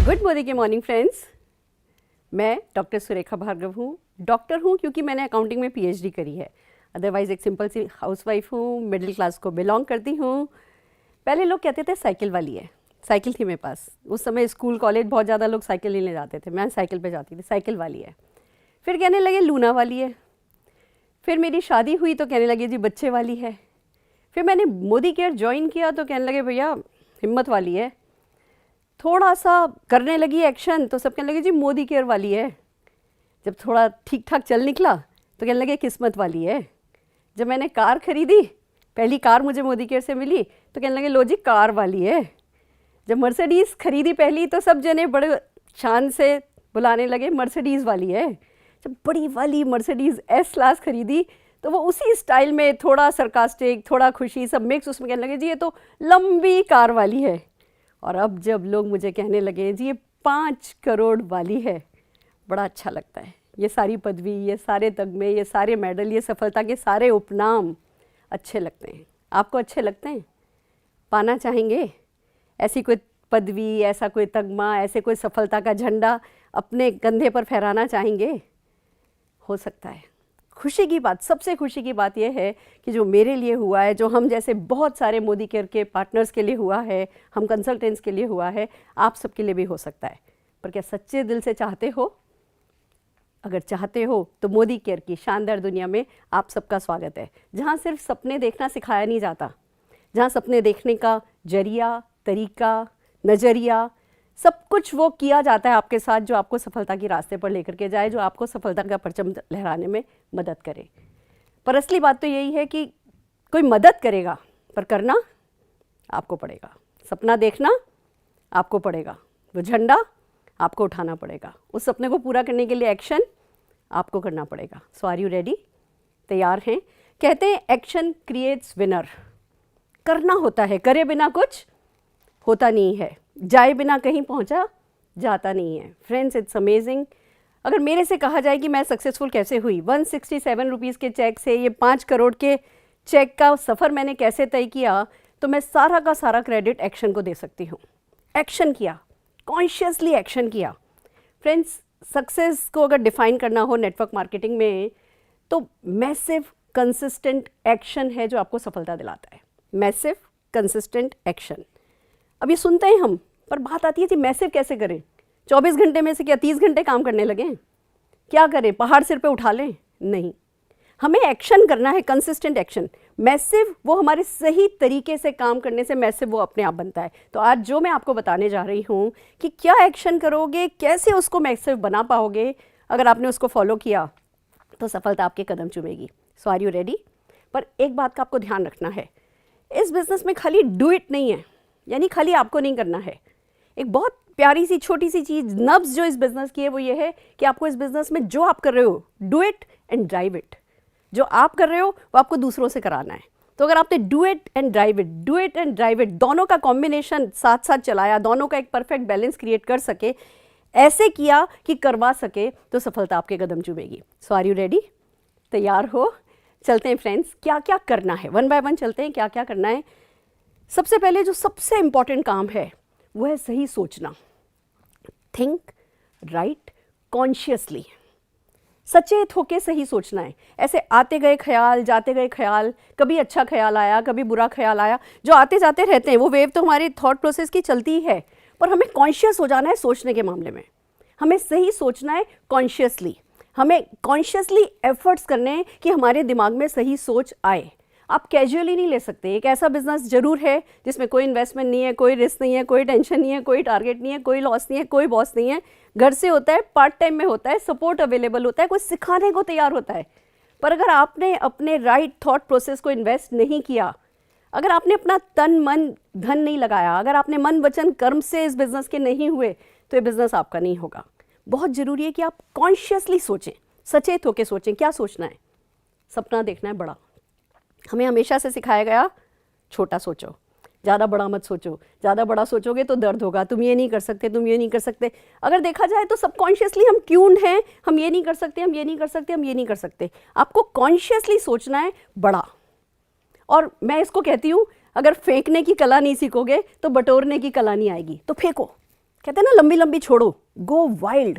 Good morning के morning friends. मैं doctor Surekha Bhargava हूँ। डॉक्टर हूँ क्योंकि मैंने अकाउंटिंग में पीएचडी करी है, अदरवाइज़ एक सिंपल सी हाउसवाइफ हूँ, मिडिल क्लास को बिलोंग करती हूँ। पहले लोग कहते थे साइकिल वाली है, साइकिल थी मेरे पास उस समय, स्कूल कॉलेज बहुत ज़्यादा लोग साइकिल लेने जाते थे, मैं साइकिल पे जाती थी, साइकिल वाली है। फिर कहने लगे लूना वाली है। फिर मेरी शादी हुई तो कहने लगे जी बच्चे वाली है। फिर मैंने मोदी केयर ज्वाइन किया तो कहने लगे भैया हिम्मत वाली है। थोड़ा सा करने लगी एक्शन तो सब कहने लगे जी मोदी केयर वाली है। जब थोड़ा ठीक ठाक चल निकला तो कहने लगे किस्मत वाली है। जब मैंने कार खरीदी, पहली कार मुझे मोदी केयर से मिली तो कहने लगे लो जी कार वाली है। जब मर्सिडीज़ खरीदी पहली तो सब जने बड़े शान से बुलाने लगे मर्सिडीज़ वाली है। जब बड़ी वाली मर्सिडीज़ एस क्लास खरीदी तो वो उसी स्टाइल में थोड़ा सरकास्टिक, थोड़ा खुशी, सब मिक्स, उसमें कहने लगे जी ये तो लंबी कार वाली है। और अब जब लोग मुझे कहने लगे जी ये 5 करोड़ वाली है, बड़ा अच्छा लगता है। ये सारी पदवी, ये सारे तगमे, ये सारे मेडल, ये सफलता के सारे उपनाम अच्छे लगते हैं। आपको अच्छे लगते हैं? पाना चाहेंगे ऐसी कोई पदवी, ऐसा कोई तगमा, ऐसे कोई सफलता का झंडा अपने कंधे पर फहराना चाहेंगे? हो सकता है। खुशी की बात, सबसे खुशी की बात यह है कि जो मेरे लिए हुआ है, जो हम जैसे बहुत सारे मोदी केयर के पार्टनर्स के लिए हुआ है, हम कंसल्टेंट्स के लिए हुआ है, आप सबके लिए भी हो सकता है। पर क्या सच्चे दिल से चाहते हो? अगर चाहते हो तो मोदी केयर की शानदार दुनिया में आप सबका स्वागत है, जहाँ सिर्फ सपने देखना सिखाया नहीं जाता, जहाँ सपने देखने का जरिया, तरीका, नज़रिया, सब कुछ वो किया जाता है आपके साथ जो आपको सफलता के रास्ते पर लेकर के जाए, जो आपको सफलता का परचम लहराने में मदद करे। पर असली बात तो यही है कि कोई मदद करेगा पर करना आपको पड़ेगा। सपना देखना आपको पड़ेगा, वो झंडा आपको उठाना पड़ेगा, उस सपने को पूरा करने के लिए एक्शन आपको करना पड़ेगा। सो आर यू रेडी? तैयार हैं? कहते हैं एक्शन क्रिएट्स विनर। करना होता है, करे बिना कुछ होता नहीं है, जाए बिना कहीं पहुंचा जाता नहीं है। Friends, it's amazing. अगर मेरे से कहा जाए कि मैं सक्सेसफुल कैसे हुई, 167 रुपीज़ के चेक से ये 5 करोड़ के चेक का सफ़र मैंने कैसे तय किया, तो मैं सारा का सारा क्रेडिट एक्शन को दे सकती हूँ। एक्शन किया, कॉन्शियसली एक्शन किया। फ्रेंड्स, सक्सेस को अगर डिफाइन करना हो नेटवर्क मार्केटिंग में तो मैसिव कंसिस्टेंट एक्शन है जो आपको सफलता दिलाता है। Massive consistent action. अब ये सुनते हैं हम, पर बात आती है कि मैसिव कैसे करें? 24 घंटे में से क्या 30 घंटे काम करने लगें? क्या करें? पहाड़ सिर पे उठा लें? नहीं, हमें एक्शन करना है, कंसिस्टेंट एक्शन। मैसिव वो हमारे सही तरीके से काम करने से मैसिव वो अपने आप बनता है। तो आज जो मैं आपको बताने जा रही हूँ कि क्या एक्शन करोगे, कैसे उसको मैसिव बना पाओगे, अगर आपने उसको फॉलो किया तो सफलता आपके कदम चूमेगी। सो आर यू रेडी? पर एक बात का आपको ध्यान रखना है, इस बिज़नेस में खाली डू इट नहीं है, यानी खाली आपको नहीं करना है। एक बहुत प्यारी सी छोटी सी चीज़, नब्ज़ जो इस बिज़नेस की है वो ये है कि आपको इस बिज़नेस में जो आप कर रहे हो, do it and drive it. जो आप कर रहे हो वो आपको दूसरों से कराना है। तो अगर आपने do it and drive it, do it and drive it दोनों का कॉम्बिनेशन साथ साथ चलाया, दोनों का एक परफेक्ट बैलेंस क्रिएट कर सके, ऐसे किया कि करवा सके, तो सफलता आपके कदम चूमेगी। सो आर यू रेडी? तैयार हो? चलते हैं फ्रेंड्स, क्या क्या करना है, वन बाय वन चलते हैं क्या क्या करना है। सबसे पहले जो सबसे इंपॉर्टेंट काम है वो है सही सोचना। थिंक राइट कॉन्शियसली, सचेत होके सही सोचना है। ऐसे आते गए ख्याल, जाते गए ख्याल, कभी अच्छा ख्याल आया, कभी बुरा ख्याल आया, जो आते जाते रहते हैं, वो वेव तो हमारे थॉट प्रोसेस की चलती ही है। पर हमें कॉन्शियस हो जाना है सोचने के मामले में। हमें सही सोचना है कॉन्शियसली। हमें कॉन्शियसली एफर्ट्स करने हैं कि हमारे दिमाग में सही सोच आए। आप कैजुअली नहीं ले सकते। एक ऐसा बिजनेस जरूर है जिसमें कोई इन्वेस्टमेंट नहीं है, कोई रिस्क नहीं है, कोई टेंशन नहीं है, कोई टारगेट नहीं है, कोई लॉस नहीं है, कोई बॉस नहीं है, घर से होता है, पार्ट टाइम में होता है, सपोर्ट अवेलेबल होता है, कोई सिखाने को तैयार होता है। पर अगर आपने अपने राइट थॉट प्रोसेस को इन्वेस्ट नहीं किया, अगर आपने अपना तन मन धन नहीं लगाया, अगर आपने मन वचन कर्म से इस बिज़नेस के नहीं हुए, तो ये बिज़नेस आपका नहीं होगा। बहुत ज़रूरी है कि आप कॉन्शियसली सोचें, सचेत होकर सोचें। क्या सोचना है? सपना देखना है बड़ा। हमें हमेशा से सिखाया गया छोटा सोचो, ज़्यादा बड़ा मत सोचो, ज़्यादा बड़ा सोचोगे तो दर्द होगा, तुम ये नहीं कर सकते, तुम ये नहीं कर सकते। अगर देखा जाए तो सबकॉन्शियसली हम ट्यून्ड हैं, हम ये नहीं कर सकते, हम ये नहीं कर सकते, हम ये नहीं कर सकते। आपको कॉन्शियसली सोचना है बड़ा। और मैं इसको कहती हूँ, अगर फेंकने की कला नहीं सीखोगे तो बटोरने की कला नहीं आएगी। तो फेंको, कहते हैं ना लंबी लंबी छोड़ो, गो वाइल्ड।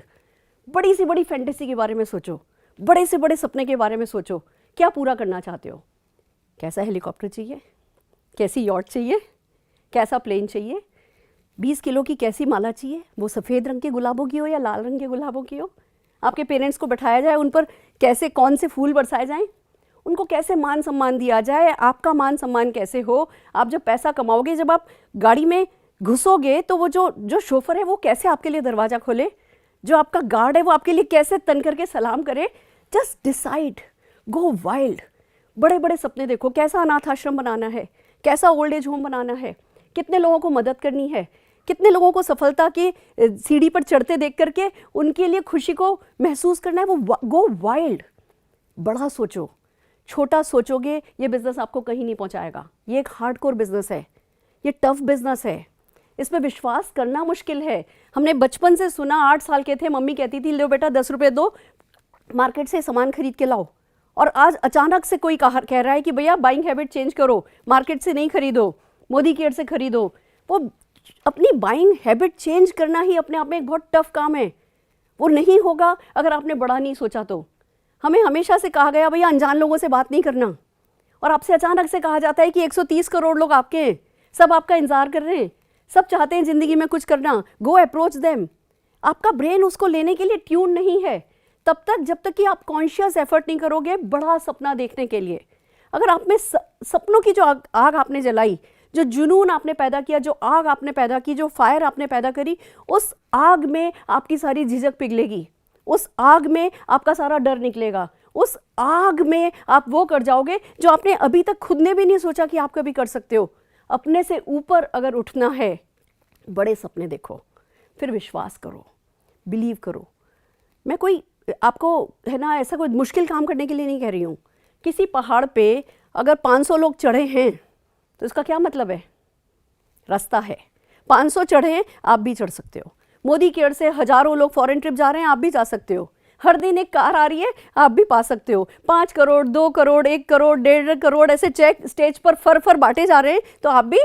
बड़ी से बड़ी फैंटेसी के बारे में सोचो, बड़े से बड़े सपने के बारे में सोचो। क्या पूरा करना चाहते हो? कैसा हेलीकॉप्टर चाहिए, कैसी यॉट चाहिए, कैसा प्लेन चाहिए, 20 किलो की कैसी माला चाहिए, वो सफ़ेद रंग के गुलाबों की हो या लाल रंग के गुलाबों की हो। आपके पेरेंट्स को बैठाया जाए, उन पर कैसे कौन से फूल बरसाए जाएं, उनको कैसे मान सम्मान दिया जाए, आपका मान सम्मान कैसे हो। आप जब पैसा कमाओगे, जब आप गाड़ी में घुसोगे तो वो जो शोफर है वो कैसे आपके लिए दरवाज़ा खोले, जो आपका गार्ड है वो आपके लिए कैसे तन करके सलाम करे। जस्ट डिसाइड, गो वाइल्ड। बड़े बड़े सपने देखो। कैसा अनाथ आश्रम बनाना है, कैसा ओल्ड एज होम बनाना है, कितने लोगों को मदद करनी है, कितने लोगों को सफलता की सीढ़ी पर चढ़ते देख करके उनके लिए खुशी को महसूस करना है। वो गो वाइल्ड। बड़ा सोचो, छोटा सोचोगे ये बिजनेस आपको कहीं नहीं पहुंचाएगा। ये एक हार्डकोर बिजनेस है, ये टफ बिजनेस है, इसमें विश्वास करना मुश्किल है। हमने बचपन से सुना, 8 साल के थे मम्मी कहती थी लो बेटा 10 रुपये दो, मार्केट से सामान खरीद के लाओ। और आज अचानक से कोई कह रहा है कि भैया बाइंग हैबिट चेंज करो, मार्केट से नहीं खरीदो, मोदी केयर से खरीदो। वो अपनी बाइंग हैबिट चेंज करना ही अपने आप में एक बहुत टफ काम है। वो नहीं होगा अगर आपने बड़ा नहीं सोचा तो। हमें हमेशा से कहा गया भैया अनजान लोगों से बात नहीं करना, और आपसे अचानक से कहा जाता है कि 130 करोड़ लोग आपके हैं, सब आपका इंतजार कर रहे हैं, सब चाहते हैं ज़िंदगी में कुछ करना, गो अप्रोच देम। आपका ब्रेन उसको लेने के लिए ट्यून नहीं है तब तक, जब तक कि आप कॉन्शियस एफर्ट नहीं करोगे बड़ा सपना देखने के लिए। अगर आप में सपनों की जो आग आपने जलाई, जो जुनून आपने पैदा किया, जो आग आपने पैदा की, जो फायर आपने पैदा करी, उस आग में आपकी सारी झिझक पिघलेगी, उस आग में आपका सारा डर निकलेगा, उस आग में आप वो कर जाओगे जो आपने अभी तक खुद ने भी नहीं सोचा कि आप कभी कर सकते हो। अपने से ऊपर अगर उठना है, बड़े सपने देखो, फिर विश्वास करो, बिलीव करो। मैं कोई आपको है ना ऐसा कोई मुश्किल काम करने के लिए नहीं कह रही हूँ। किसी पहाड़ पे अगर 500 लोग चढ़े हैं तो इसका क्या मतलब है? रास्ता है, 500 चढ़े हैं, आप भी चढ़ सकते हो। मोदी केयर से हजारों लोग फॉरेन ट्रिप जा रहे हैं, आप भी जा सकते हो। हर दिन एक कार आ रही है, आप भी पा सकते हो। 5 करोड़, 2 करोड़, 1 करोड़, 1.5 करोड़ ऐसे चेक स्टेज पर फर बांटे जा रहे हैं, तो आप भी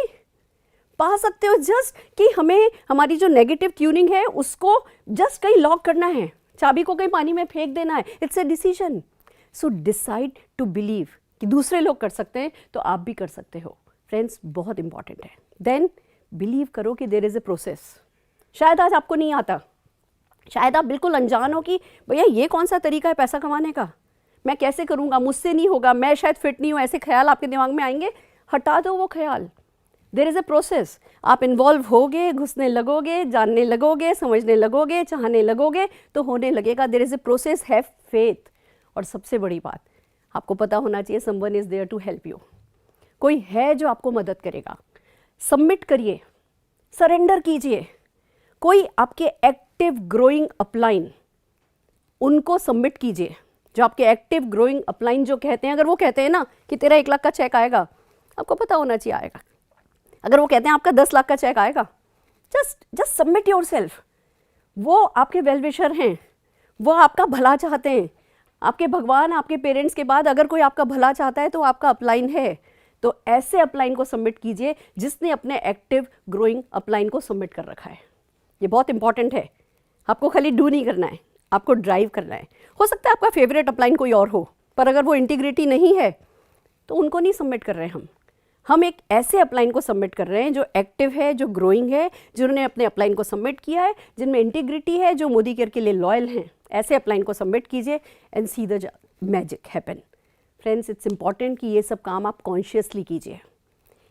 पा सकते हो। जस्ट कि हमें हमारी जो नेगेटिव ट्यूनिंग है उसको जस्ट कहीं लॉक करना है, चाबी को कहीं पानी में फेंक देना है। It's a decision. So decide to believe कि दूसरे लोग कर सकते हैं तो आप भी कर सकते हो। फ्रेंड्स, बहुत इंपॉर्टेंट है। देन बिलीव करो कि देयर इज़ ए प्रोसेस। शायद आज आपको नहीं आता, शायद आप बिल्कुल अनजान हो कि भैया ये कौन सा तरीका है पैसा कमाने का, मैं कैसे करूँगा, मुझसे नहीं होगा, मैं शायद फिट नहीं हूँ, ऐसे ख्याल आपके दिमाग में आएंगे। हटा दो वो ख्याल। There is a process. आप इन्वॉल्व होगे, घुसने लगोगे, जानने लगोगे, समझने लगोगे, चाहने लगोगे तो होने लगेगा। There is a process, have faith. और सबसे बड़ी बात आपको पता होना चाहिए, someone is there to help you. कोई है जो आपको मदद करेगा। सबमिट करिए, सरेंडर कीजिए। कोई आपके एक्टिव ग्रोइंग अपलाइन, उनको सबमिट कीजिए। जो आपके एक्टिव ग्रोइंग अपलाइन जो कहते हैं, अगर वो कहते हैं ना कि तेरा 1 लाख का चेक आएगा, आपको पता होना चाहिए आएगा। अगर वो कहते हैं आपका 10 लाख का चेक आएगा, जस्ट सबमिट योरसेल्फ। वो आपके वेल विशर हैं, वो आपका भला चाहते हैं। आपके भगवान, आपके पेरेंट्स के बाद अगर कोई आपका भला चाहता है तो आपका अपलाइन है। तो ऐसे अपलाइन को सबमिट कीजिए जिसने अपने एक्टिव ग्रोइंग अपलाइन को सबमिट कर रखा है। ये बहुत इंपॉर्टेंट है। आपको खाली डू नहीं करना है, आपको ड्राइव करना है। हो सकता है आपका फेवरेट अपलाइन कोई और हो, पर अगर वो इंटीग्रिटी नहीं है तो उनको नहीं सबमिट कर रहे हैं हम एक ऐसे अपलाइन को सबमिट कर रहे हैं जो एक्टिव है, जो ग्रोइंग है, जिन्होंने अपने अपलाइन को सबमिट किया है, जिनमें इंटीग्रिटी है, जो मोदी केयर के लिए लॉयल हैं। ऐसे अपलाइन को सबमिट कीजिए and see the magic happen. Friends, it's important कि ये सब काम आप कॉन्शियसली कीजिए।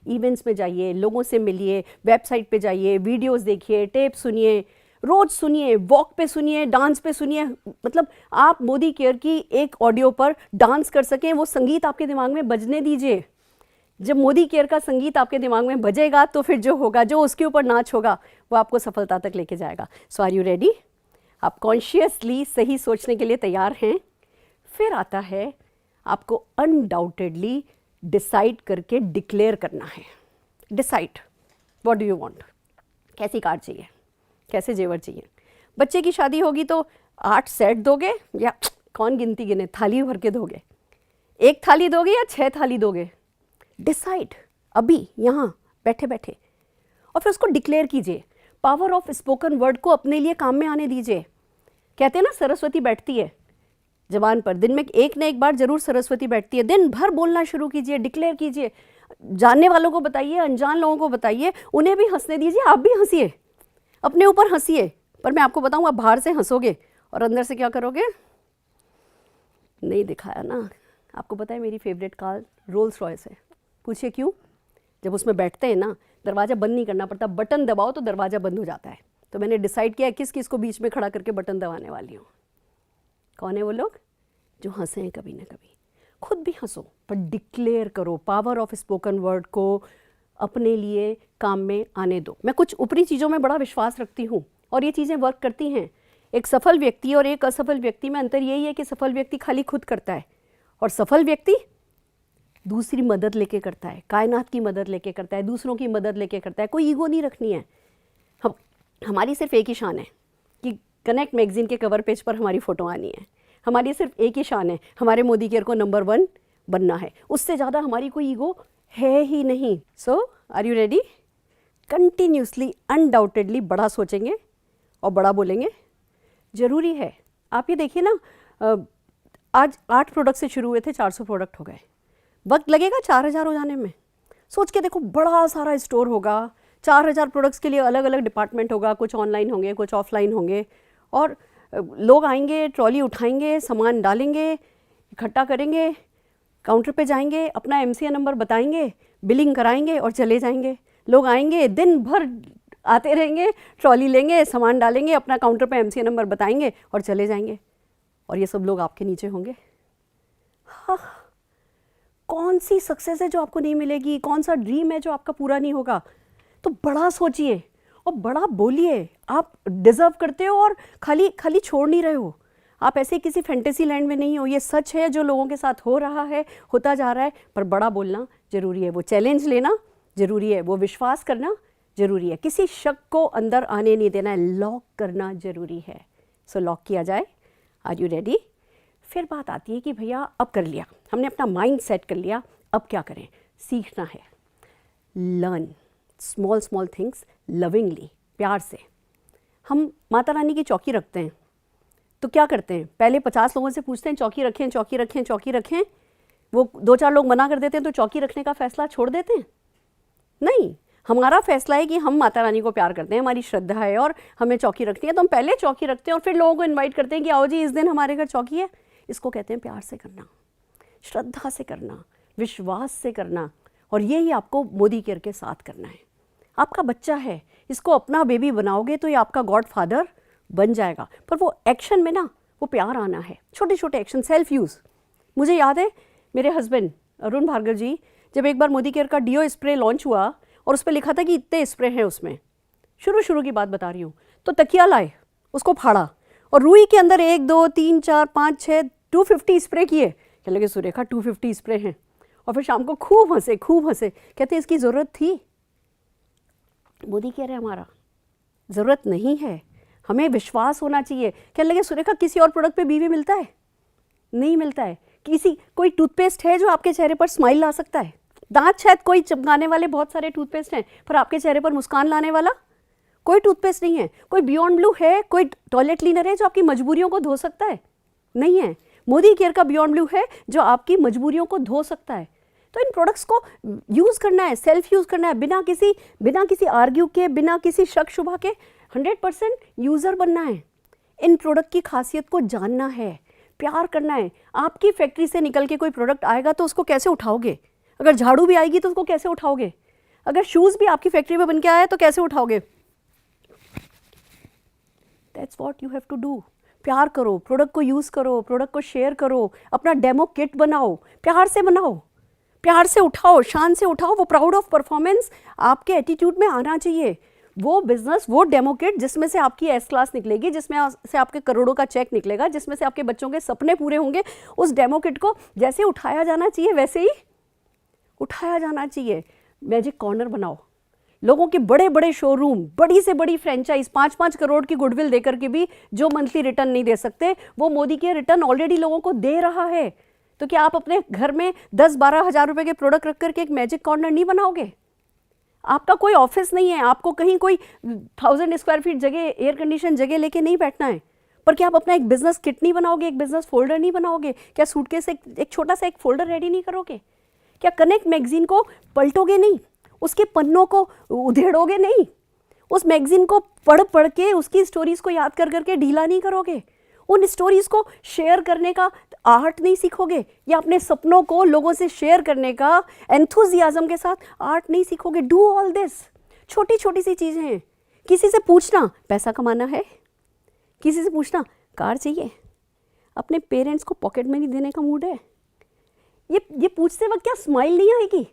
इवेंट्स में जाइए, लोगों से मिलिए, वेबसाइट पे जाइए, वीडियोस देखिए, टेप सुनिए, रोज सुनिए, वॉक पे सुनिए, डांस पे सुनिए। मतलब आप मोदी केयर की एक ऑडियो पर डांस कर सकें, वो संगीत आपके दिमाग में बजने दीजिए। जब मोदी केयर का संगीत आपके दिमाग में बजेगा तो फिर जो होगा, जो उसके ऊपर नाच होगा, वो आपको सफलता तक लेके जाएगा। सो आर यू रेडी? आप कॉन्शियसली सही सोचने के लिए तैयार हैं? फिर आता है आपको अनडाउटेडली डिसाइड करके डिक्लेयर करना है। Decide, what do you want? कैसी कार चाहिए, कैसे जेवर चाहिए? बच्चे की शादी होगी तो 8 सेट दोगे या कौन गिनती गिने, थाली भर के दोगे? 1 थाली दोगे या 6 थाली दोगे? डिसाइड अभी यहाँ बैठे बैठे, और फिर उसको डिक्लेयर कीजिए। पावर ऑफ स्पोकन वर्ड को अपने लिए काम में आने दीजिए। कहते हैं ना सरस्वती बैठती है जबान पर, दिन में एक न एक बार जरूर सरस्वती बैठती है। दिन भर बोलना शुरू कीजिए, डिक्लेयर कीजिए, जानने वालों को बताइए, अनजान लोगों को बताइए, उन्हें भी हंसने दीजिए, आप भी हंसिए, अपने ऊपर हंसिए। पर मैं आपको बताऊं, आप बाहर से हंसोगे और अंदर से क्या करोगे? नहीं दिखाया ना। आपको पता है मेरी फेवरेट कार रोल्स रॉयस है। पूछिए क्यों? जब उसमें बैठते हैं ना, दरवाज़ा बंद नहीं करना पड़ता, बटन दबाओ तो दरवाज़ा बंद हो जाता है। तो मैंने डिसाइड किया किस किस को बीच में खड़ा करके बटन दबाने वाली हूँ। कौन है वो लोग? जो हंसे हैं कभी ना कभी। खुद भी हंसो, पर डिक्लेयर करो, पावर ऑफ स्पोकन वर्ड को अपने लिए काम में आने दो। मैं कुछ ऊपरी चीज़ों में बड़ा विश्वास रखती हूँ और ये चीज़ें वर्क करती हैं। एक सफल व्यक्ति और एक असफल व्यक्ति में अंतर यही है कि सफल व्यक्ति खाली खुद करता है और सफल व्यक्ति दूसरी मदद लेके करता है, कायनात की मदद लेके करता है, दूसरों की मदद लेके करता है। कोई ईगो नहीं रखनी है। हमारी सिर्फ एक ही शान है कि कनेक्ट मैगजीन के कवर पेज पर हमारी फ़ोटो आनी है। हमारी सिर्फ एक ही शान है, हमारे मोदी केयर को नंबर 1 बनना है। उससे ज़्यादा हमारी कोई ईगो है ही नहीं। So are you ready? Continuously undoubtedly बड़ा सोचेंगे और बड़ा बोलेंगे, ज़रूरी है। आप ये देखिए ना, आज 8 प्रोडक्ट से शुरू हुए थे, 400 प्रोडक्ट हो गए। वक्त लगेगा 4000 हो जाने में। सोच के देखो, बड़ा सारा स्टोर होगा, 4000 प्रोडक्ट्स के लिए अलग अलग डिपार्टमेंट होगा, कुछ ऑनलाइन होंगे, कुछ ऑफलाइन होंगे, और लोग आएंगे, ट्रॉली उठाएंगे, सामान डालेंगे, इकट्ठा करेंगे, काउंटर पे जाएंगे, अपना MCA नंबर बताएंगे, बिलिंग कराएंगे और चले जाएंगे। लोग आएंगे, दिन भर आते रहेंगे, ट्रॉली लेंगे, सामान डालेंगे, अपना काउंटर पे MCA नंबर बताएंगे और चले जाएंगे। और ये सब लोग आपके नीचे होंगे। हाँ, कौन सी सक्सेस है जो आपको नहीं मिलेगी? कौन सा ड्रीम है जो आपका पूरा नहीं होगा? तो बड़ा सोचिए और बड़ा बोलिए। आप डिजर्व करते हो और खाली खाली छोड़ नहीं रहे हो। आप ऐसे किसी फैंटेसी लैंड में नहीं हो। ये सच है जो लोगों के साथ हो रहा है, होता जा रहा है। पर बड़ा बोलना ज़रूरी है, वो चैलेंज लेना ज़रूरी है, वो विश्वास करना ज़रूरी है, किसी शक को अंदर आने नहीं देना है, लॉक करना ज़रूरी है। सो लॉक किया जाए। Are you ready? फिर बात आती है कि भैया अब कर लिया, हमने अपना माइंड सेट कर लिया, अब क्या करें? सीखना है। Learn small small things lovingly, प्यार से। हम माता रानी की चौकी रखते हैं तो क्या करते हैं? पहले 50 लोगों से पूछते हैं चौकी रखें, चौकी रखें, चौकी रखें। वो 2-4 लोग मना कर देते हैं तो चौकी रखने का फैसला छोड़ देते हैं? नहीं, हमारा फैसला है कि हम माता रानी को प्यार करते हैं, हमारी श्रद्धा है और हमें चौकी रखनी है, तो हम पहले चौकी रखते हैं और फिर लोगों को इन्वाइट करते हैं कि आओ जी इस दिन हमारे घर चौकी है। इसको कहते हैं प्यार से करना, श्रद्धा से करना, विश्वास से करना। और यही आपको मोदी केयर के साथ करना है। आपका बच्चा है, इसको अपना बेबी बनाओगे तो ये आपका गॉड फादर बन जाएगा। पर वो एक्शन में ना, वो प्यार आना है, छोटे छोटे एक्शन, सेल्फ यूज़। मुझे याद है मेरे हस्बैंड अरुण भार्गव जी, जब एक बार मोदी केयर का डीओ स्प्रे लॉन्च हुआ और उस पर लिखा था कि इतने स्प्रे हैं उसमें, शुरू की बात बता रही हूँ, तो तकिया लाए, उसको फाड़ा और रुई के अंदर 1 2 3 4 5 6 250 स्प्रे किए। कहने लगे सुरेखा 250 स्प्रे हैं। और फिर शाम को खूब हंसे, कहते इसकी ज़रूरत थी? मोदी केयर है हमारा, ज़रूरत नहीं है, हमें विश्वास होना चाहिए। कहने लगे सुरेखा किसी और प्रोडक्ट पे बीवी मिलता है? नहीं मिलता है। कोई टूथपेस्ट है जो आपके चेहरे पर स्माइल ला सकता है? दांत शायद कोई चमकाने वाले बहुत सारे टूथपेस्ट हैं, पर आपके चेहरे पर मुस्कान लाने वाला कोई टूथपेस्ट नहीं है। कोई बियॉन्ड ब्लू है, कोई टॉयलेट क्लीनर है जो आपकी मजबूरियों को धो सकता है? नहीं है। मोदी केयर का बियॉन्ड ब्लू है जो आपकी मजबूरियों को धो सकता है। तो इन प्रोडक्ट्स को यूज़ करना है, सेल्फ यूज़ करना है, बिना किसी आर्ग्यू के, बिना किसी शक शुबा के 100% यूज़र बनना है। इन प्रोडक्ट की खासियत को जानना है, प्यार करना है। आपकी फैक्ट्री से निकल के कोई प्रोडक्ट आएगा तो उसको कैसे उठाओगे? अगर झाड़ू भी आएगी तो उसको कैसे उठाओगे? अगर शूज़ भी आपकी फैक्ट्री में बन के आए तो कैसे उठाओगे? That's what you have to do. प्यार करो, प्रोडक्ट को यूज़ करो, प्रोडक्ट को शेयर करो, अपना डेमो किट बनाओ, प्यार से बनाओ, प्यार से उठाओ, शान से उठाओ। वो प्राउड ऑफ परफॉर्मेंस आपके एटीट्यूड में आना चाहिए। वो बिजनेस, वो डेमो किट जिसमें से आपकी S क्लास निकलेगी, जिसमें से आपके करोड़ों का चेक निकलेगा, जिसमें से आपके बच्चों के सपने पूरे होंगे, उस डेमो किट को जैसे उठाया जाना चाहिए वैसे ही उठाया जाना चाहिए। मैजिक कॉर्नर बनाओ, लोगों के बड़े बड़े शोरूम, बड़ी से बड़ी फ्रेंचाइज, 5-5 करोड़ की गुडविल देकर के भी जो मंथली रिटर्न नहीं दे सकते, वो मोदी के रिटर्न ऑलरेडी लोगों को दे रहा है। तो क्या आप अपने घर में 10-12 हज़ार रुपए के प्रोडक्ट रख करके एक मैजिक कॉर्नर नहीं बनाओगे? आपका कोई ऑफिस नहीं है, आपको कहीं कोई 1000 स्क्वायर फीट जगह, एयर कंडीशन जगह लेके नहीं बैठना है, पर क्या आप अपना एक बिजनेस किट नहीं बनाओगे, एक बिजनेस फोल्डर नहीं बनाओगे? क्या सूटकेस से एक छोटा सा एक फोल्डर रेडी नहीं करोगे? क्या कनेक्ट मैगजीन को पलटोगे नहीं? उसके पन्नों को उधेड़ोगे नहीं? उस मैगजीन को पढ़ पढ़ के उसकी स्टोरीज को याद कर करके ढीला नहीं करोगे? उन स्टोरीज को शेयर करने का आर्ट नहीं सीखोगे? या अपने सपनों को लोगों से शेयर करने का एंथुजियाज्म के साथ आर्ट नहीं सीखोगे? Do all this. छोटी छोटी सी चीज़ें हैं। किसी से पूछना पैसा कमाना है, किसी से पूछना कार चाहिए, अपने पेरेंट्स को पॉकेट मनी देने का मूड है, ये पूछते वक्त क्या स्माइल नहीं आएगी?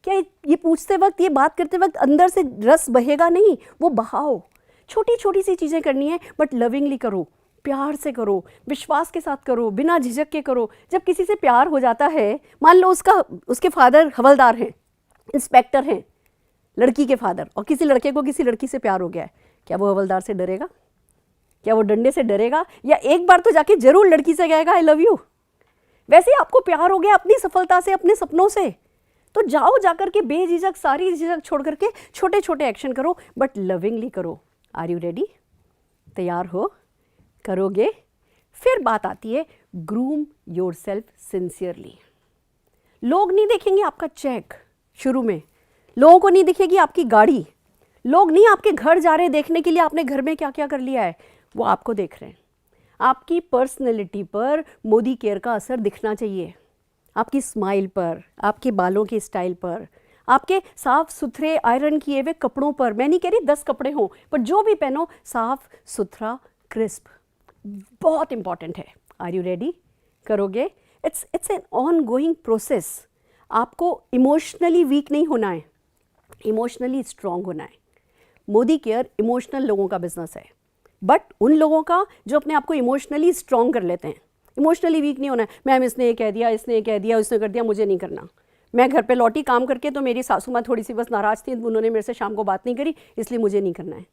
क्या ये पूछते वक्त, ये बात करते वक्त अंदर से रस बहेगा नहीं? वो बहाओ। छोटी छोटी सी चीज़ें करनी है, बट लविंगली करो, प्यार से करो, विश्वास के साथ करो, बिना झिझक के करो। जब किसी से प्यार हो जाता है, मान लो उसके फादर हवलदार हैं, इंस्पेक्टर हैं, लड़की के फादर, और किसी लड़के को किसी लड़की से प्यार हो गया है, क्या वो हवलदार से डरेगा? क्या वो डंडे से डरेगा? या एक बार तो जाके जरूर लड़की से कहेगा आई लव यू। वैसे ही आपको प्यार हो गया अपनी सफलता से, अपने सपनों से, तो जाओ जाकर के बेझिझक, सारी झिझक छोड़ करके छोटे छोटे एक्शन करो, बट लविंगली करो। Are you ready? तैयार हो? करोगे? फिर बात आती है ग्रूम योरसेल्फ सिंसियरली। लोग नहीं देखेंगे आपका चेक, शुरू में लोगों को नहीं दिखेगी आपकी गाड़ी, लोग नहीं आपके घर जा रहे देखने के लिए आपने घर में क्या क्या कर लिया है, वो आपको देख रहे हैं। आपकी पर्सनैलिटी पर मोदी केयर का असर दिखना चाहिए, आपकी स्माइल पर, आपके बालों की स्टाइल पर, आपके साफ सुथरे आयरन किए हुए कपड़ों पर। मैं नहीं कह रही 10 कपड़े हों, पर जो भी पहनो साफ सुथरा, क्रिस्प, बहुत इंपॉर्टेंट है। Are you ready? करोगे? It's an on going process. आपको इमोशनली वीक नहीं होना है, इमोशनली स्ट्रांग होना है। मोदी केयर इमोशनल लोगों का बिजनेस है, बट उन लोगों का जो अपने आप को इमोशनली स्ट्रांग कर लेते हैं। इमोशनली वीक नहीं होना है। मैम इसने ये कह दिया, इसने ये कह दिया, उसने कर दिया, मुझे नहीं करना। मैं घर पे लौटी काम करके तो मेरी सासू माँ थोड़ी सी बस नाराज़ थी, उन्होंने मेरे से शाम को बात नहीं करी, इसलिए मुझे नहीं करना है।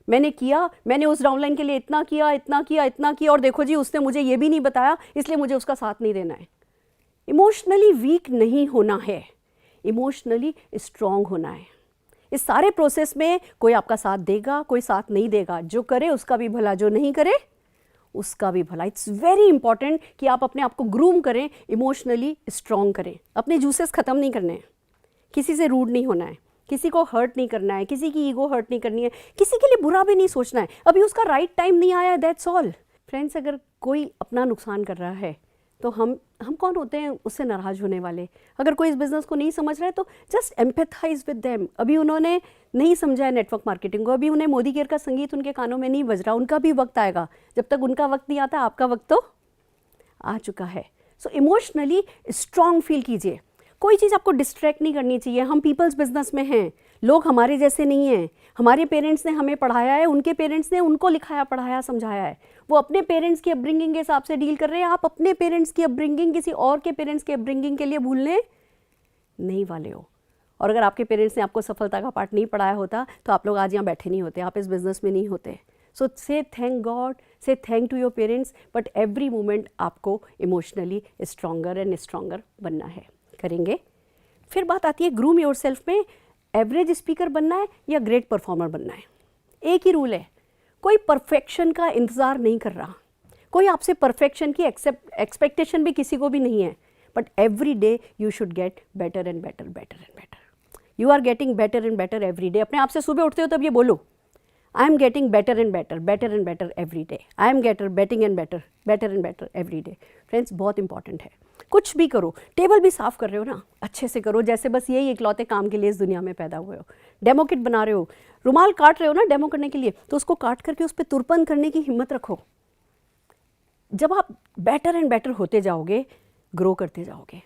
मैंने किया, मैंने उस डाउनलाइन के लिए इतना किया, इतना किया, इतना किया, और देखो जी उसने मुझे ये भी नहीं बताया, इसलिए मुझे उसका साथ नहीं देना है। इमोशनली वीक नहीं होना है, इमोशनली स्ट्रांग होना है। इस सारे प्रोसेस में कोई आपका साथ देगा, कोई साथ नहीं देगा। जो करे उसका भी भला, जो नहीं करे उसका भी भला। इट्स वेरी इंपॉर्टेंट कि आप अपने आप को ग्रूम करें, इमोशनली स्ट्रांग करें। अपने जूसेस ख़त्म नहीं करने हैं, किसी से रूड नहीं होना है, किसी को हर्ट नहीं करना है, किसी की ईगो हर्ट नहीं करनी है, किसी के लिए बुरा भी नहीं सोचना है। अभी उसका राइट टाइम नहीं आया, दैट्स ऑल। फ्रेंड्स, अगर कोई अपना नुकसान कर रहा है तो हम कौन होते हैं उससे नाराज़ होने वाले? अगर कोई इस बिज़नेस को नहीं समझ रहा है तो जस्ट एम्पैथाइज विद देम। अभी उन्होंने नहीं समझा है नेटवर्क मार्केटिंग को, अभी उन्हें मोदी केयर का संगीत उनके कानों में नहीं बज रहा, उनका भी वक्त आएगा। जब तक उनका वक्त नहीं आता, आपका वक्त तो आ चुका है। सो इमोशनली स्ट्रांग फील कीजिए। कोई चीज़ आपको डिस्ट्रैक्ट नहीं करनी चाहिए। हम पीपल्स बिजनेस में हैं, लोग हमारे जैसे नहीं हैं। हमारे पेरेंट्स ने हमें पढ़ाया है, उनके पेरेंट्स ने उनको लिखाया, पढ़ाया, समझाया है। वो अपने पेरेंट्स की अपब्रिंगिंग के हिसाब से डील कर रहे हैं। आप अपने पेरेंट्स की अपब्रिंगिंग किसी और के पेरेंट्स की अपब्रिंगिंग के लिए भूलने नहीं वाले हो। और अगर आपके पेरेंट्स ने आपको सफलता का पाठ नहीं पढ़ाया होता तो आप लोग आज यहाँ बैठे नहीं होते, आप इस बिज़नेस में नहीं होते। So say thank God, say thank to your parents, but every moment आपको इमोशनली स्ट्रॉन्गर एंड स्ट्रॉन्गर बनना है। करेंगे? फिर बात आती है ग्रूम योरसेल्फ में, एवरेज स्पीकर बनना है या ग्रेट परफॉर्मर बनना है। एक ही रूल है, कोई परफेक्शन का इंतज़ार नहीं कर रहा, कोई आपसे परफेक्शन की एक्सपेक्टेशन भी किसी को भी नहीं है, but every day you should get better and better, better and better. You are getting better and better every day. अपने आप से सुबह उठते हो तब ये बोलो, I am getting better and better, better and better every day. I am betting and better, better and better every day. Friends, बहुत इंपॉर्टेंट है। कुछ भी करो, टेबल भी साफ कर रहे हो ना, अच्छे से करो, जैसे बस यही इकलौते काम के लिए इस दुनिया में पैदा हुए हो। डेमो किट बना रहे हो, रुमाल काट रहे हो ना डेमो करने के लिए, तो उसको काट करके उस पर तुरपन करने की हिम्मत रखो। जब आप बेटर एंड बेटर होते जाओगे, ग्रो करते जाओगे,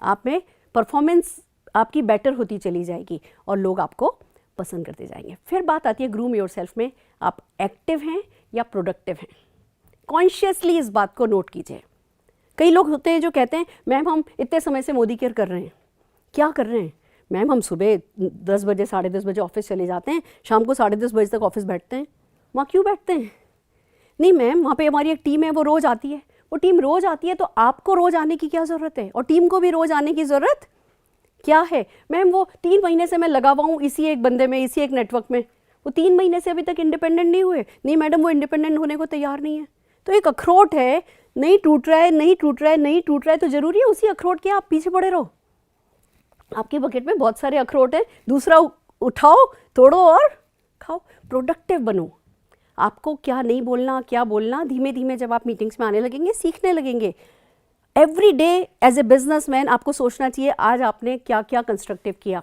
आप में परफॉर्मेंस आपकी बेटर होती चली जाएगी और लोग आपको पसंद करते जाएंगे। फिर बात आती है ग्रूम योरसेल्फ में, आप एक्टिव हैं या प्रोडक्टिव हैं। कॉन्शियसली इस बात को नोट कीजिए। कई लोग होते हैं जो कहते हैं मैम हम इतने समय से मोदी केयर कर रहे हैं। क्या कर रहे हैं? मैम हम सुबह 10 बजे 10:30 बजे ऑफिस चले जाते हैं, शाम को 10:30 बजे तक ऑफिस बैठते हैं। वहाँ क्यों बैठते हैं? नहीं मैम, वहाँ पे हमारी एक टीम है, वो रोज़ आती है। वो टीम रोज़ आती है तो आपको रोज़ आने की क्या ज़रूरत है, और टीम को भी रोज़ आने की ज़रूरत क्या है मैम, वो 3 महीने से मैं लगा हुआ हूँ इसी एक बंदे में, इसी एक नेटवर्क में, वो 3 महीने से अभी तक इंडिपेंडेंट नहीं हुए। नहीं मैडम, वो इंडिपेंडेंट होने को तैयार नहीं है। तो एक अखरोट है, नहीं टूट रहा है, नहीं टूट रहा है, नहीं टूट रहा है, तो जरूरी है उसी अखरोट के आप पीछे पड़े रहो? आपके बकेट में बहुत सारे अखरोट हैं, दूसरा उठाओ, तोड़ो और खाओ। प्रोडक्टिव बनो। आपको क्या नहीं बोलना, क्या बोलना, धीमे धीमे जब आप मीटिंग्स में आने लगेंगे, सीखने लगेंगे। Every day as a businessman आपको सोचना चाहिए आज आपने क्या क्या कंस्ट्रक्टिव किया,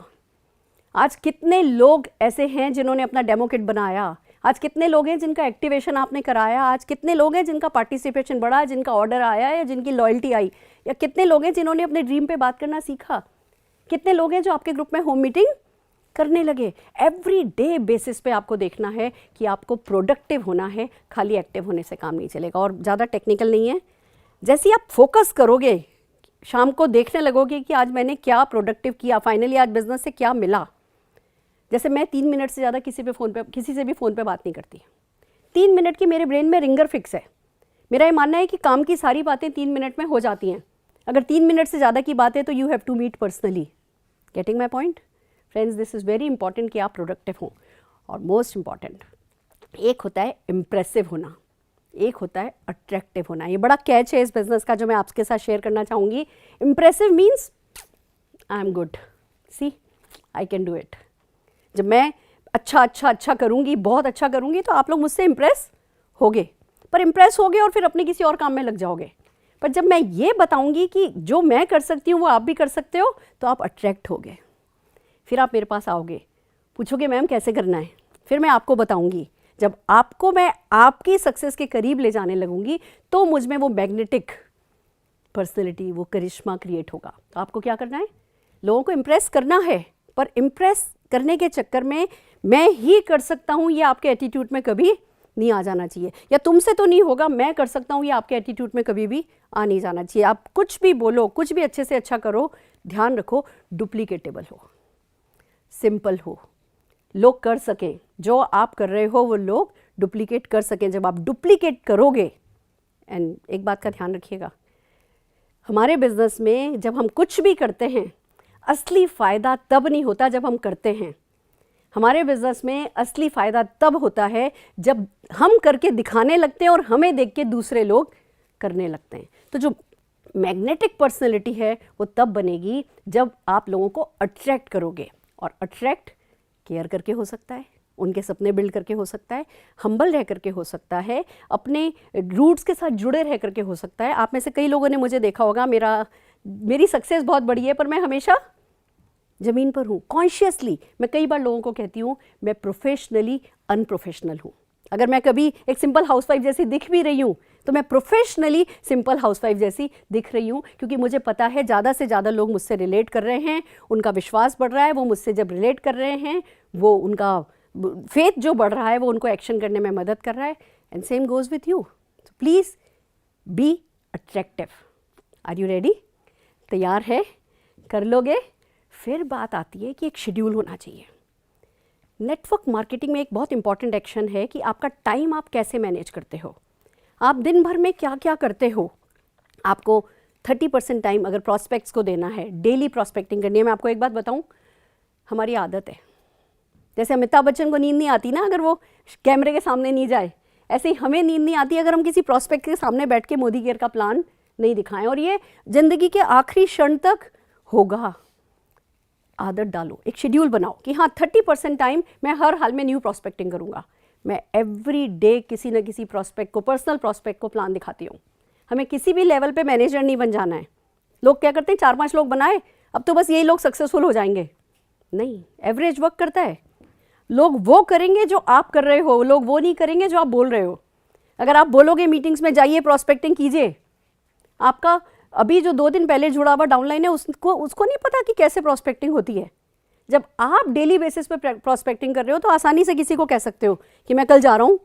आज कितने लोग ऐसे हैं जिन्होंने अपना डेमो किट बनाया, आज कितने लोग हैं जिनका एक्टिवेशन आपने कराया, आज कितने लोग हैं जिनका पार्टिसिपेशन बढ़ा, जिनका ऑर्डर आया या जिनकी लॉयल्टी आई, या कितने लोग हैं जिन्होंने अपने ड्रीम पे बात करना सीखा, कितने लोग हैं जो आपके ग्रुप में होम मीटिंग करने लगे। एवरी डे बेसिस पे आपको देखना है कि आपको प्रोडक्टिव होना है, खाली एक्टिव होने से काम नहीं चलेगा। और ज़्यादा टेक्निकल नहीं है, जैसे ही आप फोकस करोगे, शाम को देखने लगोगे कि आज मैंने क्या प्रोडक्टिव किया, फाइनली आज बिजनेस से क्या मिला। जैसे मैं 3 मिनट से ज़्यादा किसी से भी फ़ोन पे बात नहीं करती। 3 मिनट की मेरे ब्रेन में रिंगर फिक्स है। मेरा ये मानना है कि काम की सारी बातें 3 मिनट में हो जाती हैं। अगर 3 मिनट से ज़्यादा की बात है तो you have to meet personally. Getting my point friends, this is very important कि आप प्रोडक्टिव हों। और मोस्ट इम्पॉर्टेंट, एक होता है इम्प्रेसिव होना, एक होता है अट्रैक्टिव होना। ये बड़ा कैच है इस बिजनेस का जो मैं आपके साथ शेयर करना चाहूँगी। Impressive means I am good, see I can do it. जब मैं अच्छा करूँगी, बहुत अच्छा करूँगी, तो आप लोग मुझसे इम्प्रेस होगे, पर इम्प्रेस होगे और फिर अपने किसी और काम में लग जाओगे। पर जब मैं ये बताऊँगी कि जो मैं कर सकती हूँ वो आप भी कर सकते हो, तो आप अट्रैक्ट होगे। फिर आप मेरे पास आओगे, पूछोगे मैम कैसे करना है, फिर मैं आपको बताऊँगी। जब आपको मैं आपकी सक्सेस के करीब ले जाने लगूँगी तो मुझ में वो मैग्नेटिक पर्सनैलिटी, वो करिश्मा क्रिएट होगा। तो आपको क्या करना है, लोगों को इम्प्रेस करना है, पर इम्प्रेस करने के चक्कर में मैं ही कर सकता हूँ ये आपके एटीट्यूड में कभी नहीं आ जाना चाहिए, या तुमसे तो नहीं होगा, मैं कर सकता हूँ ये आपके एटीट्यूड में कभी भी आ नहीं जाना चाहिए। आप कुछ भी बोलो, कुछ भी अच्छे से अच्छा करो, ध्यान रखो डुप्लीकेटेबल हो, सिंपल हो, लोग कर सकें। जो आप कर रहे हो वो लोग डुप्लीकेट कर सकें। जब आप डुप्लीकेट करोगे, एंड एक बात का ध्यान रखिएगा, हमारे बिजनेस में जब हम कुछ भी करते हैं, असली फ़ायदा तब नहीं होता जब हम करते हैं। हमारे बिजनेस में असली फ़ायदा तब होता है जब हम करके दिखाने लगते हैं और हमें देख के दूसरे लोग करने लगते हैं। तो जो मैग्नेटिक पर्सनैलिटी है वो तब बनेगी जब आप लोगों को अट्रैक्ट करोगे। और अट्रैक्ट केयर करके हो सकता है, उनके सपने बिल्ड करके हो सकता है, हम्बल रह करके हो सकता है, अपने रूट्स के साथ जुड़े रह करके हो सकता है। आप में से कई लोगों ने मुझे देखा होगा, मेरी सक्सेस बहुत बड़ी है पर मैं हमेशा ज़मीन पर हूँ। कॉन्शियसली मैं कई बार लोगों को कहती हूँ मैं प्रोफेशनली अनप्रोफेशनल हूँ। अगर मैं कभी एक सिंपल हाउसवाइफ जैसी दिख भी रही हूँ तो मैं प्रोफेशनली सिंपल हाउसवाइफ जैसी दिख रही हूँ, क्योंकि मुझे पता है ज़्यादा से ज़्यादा लोग मुझसे रिलेट कर रहे हैं, उनका विश्वास बढ़ रहा है। वो मुझसे जब रिलेट कर रहे हैं, वो उनका फेथ जो बढ़ रहा है वो उनको एक्शन करने में मदद कर रहा है। And same goes with you. So please be attractive. Are you ready? तैयार है? कर लोगे? फिर बात आती है कि एक शेड्यूल होना चाहिए। नेटवर्क मार्केटिंग में एक बहुत इंपॉर्टेंट एक्शन है कि आपका टाइम आप कैसे मैनेज करते हो, आप दिन भर में क्या क्या करते हो। आपको 30% टाइम अगर प्रॉस्पेक्ट्स को देना है, डेली प्रॉस्पेक्टिंग करनी है। मैं आपको एक बात बताऊं, हमारी आदत है, जैसे अमिताभ बच्चन को नींद नहीं आती ना अगर वो कैमरे के सामने नहीं जाए, ऐसे ही हमें नींद नहीं आती अगर हम किसी प्रॉस्पेक्ट के सामने बैठ के मोदी केयर का प्लान नहीं दिखाएं। और ये ज़िंदगी के आखिरी क्षण तक होगा। आदत डालो, एक शेड्यूल बनाओ कि हाँ 30% टाइम मैं हर हाल में न्यू प्रॉस्पेक्टिंग करूँगा। मैं एवरी डे किसी न किसी प्रॉस्पेक्ट को, पर्सनल प्रॉस्पेक्ट को प्लान दिखाती हूँ। हमें किसी भी लेवल पे मैनेजर नहीं बन जाना है। लोग क्या करते हैं, 4-5 लोग बनाए, अब तो बस यही लोग सक्सेसफुल हो जाएंगे। नहीं, एवरेज वर्क करता है। लोग वो करेंगे जो आप कर रहे हो, लोग वो नहीं करेंगे जो आप बोल रहे हो। अगर आप बोलोगे मीटिंग्स में जाइए प्रॉस्पेक्टिंग कीजिए, आपका अभी जो 2 दिन पहले जुड़ा हुआ डाउनलाइन है उसको नहीं पता कि कैसे प्रॉस्पेक्टिंग होती है। जब आप डेली बेसिस पे प्रॉस्पेक्टिंग कर रहे हो तो आसानी से किसी को कह सकते हो कि मैं कल जा रहा हूँ,